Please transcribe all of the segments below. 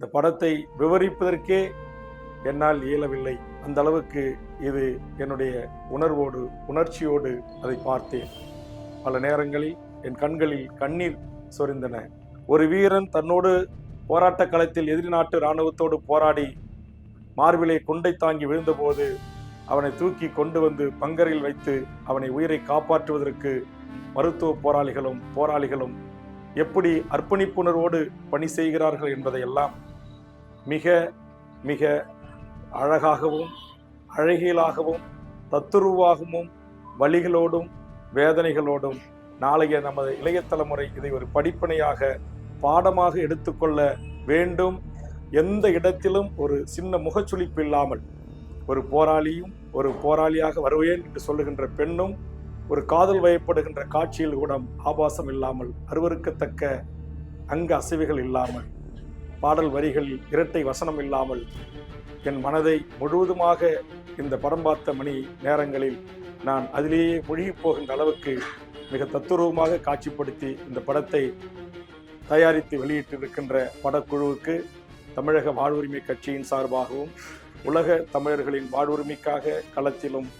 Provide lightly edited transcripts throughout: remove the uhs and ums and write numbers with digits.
இந்த படத்தை விவரிப்பதற்கே என்னால் இயலவில்லை. அந்த அளவுக்கு இது என்னுடைய உணர்வோடு உணர்ச்சியோடு அதை பார்த்தேன். பல நேரங்களில் என் கண்களில் கண்ணீர் சொரிந்தன. ஒரு வீரன் தன்னோடு போராட்ட களத்தில் எதிரி நாட்டு இராணுவத்தோடு போராடி மார்பிலே குண்டை தாங்கி விழுந்தபோது அவனை தூக்கி கொண்டு வந்து பங்கரில் வைத்து அவனை உயிரை காப்பாற்றுவதற்கு மருத்துவ போராளிகளும் எப்படி அர்ப்பணிப்புணர்வோடு பணி செய்கிறார்கள் என்பதையெல்லாம் மிக மிக அழகாகவும் அழகியலாகவும் தத்துருவாகவும் வலிகளோடும் வேதனைகளோடும் நாளைய நமது இளைய தலைமுறை இதை ஒரு படிப்பினையாக பாடமாக எடுத்துக்கொள்ள வேண்டும். எந்த இடத்திலும் ஒரு சின்ன முகச்சுளிப்பு இல்லாமல் ஒரு போராளியும் ஒரு போராளியாக வருவேன் என்று சொல்லுகின்ற பெண்ணும் ஒரு காதல் வயப்படுகின்ற காட்சியில் கூட ஆபாசம் இல்லாமல், அருவருக்கத்தக்க அங்க அசைவுகள் இல்லாமல், பாடல் வரிகளில் இரட்டை வசனம் இல்லாமல் என் மனதை முழுவதுமாக இந்த படம் பார்த்த மணி நேரங்களில் நான் அதிலேயே மூழ்கி போகின்ற அளவுக்கு மிக தத்துரூபமாக காட்சிப்படுத்தி இந்த படத்தை தயாரித்து வெளியிட்டிருக்கின்ற படக்குழுவுக்கு தமிழக வாழ்வுரிமை கட்சியின் சார்பாகவும் உலக தமிழர்களின் வாழ்வுரிமைக்காக களத்திலும்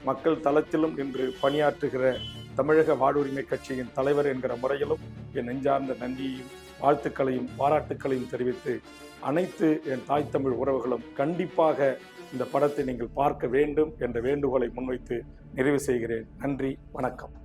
மக்கள் தளத்திலும் நின்று பணியாற்றுகிற தமிழக வாழ்வுரிமை கட்சியின் தலைவர் என்கிற முறையிலும் என் நெஞ்சார்ந்த நன்றியையும் வாழ்த்துக்களையும் பாராட்டுக்களையும் தெரிவித்து அனைத்து என் தாய் தமிழ் உறவுகளும் கண்டிப்பாக இந்த படத்தை நீங்கள் பார்க்க வேண்டும் என்ற வேண்டுகோளை முன்வைத்து நிறைவு செய்கிறேன். நன்றி, வணக்கம்.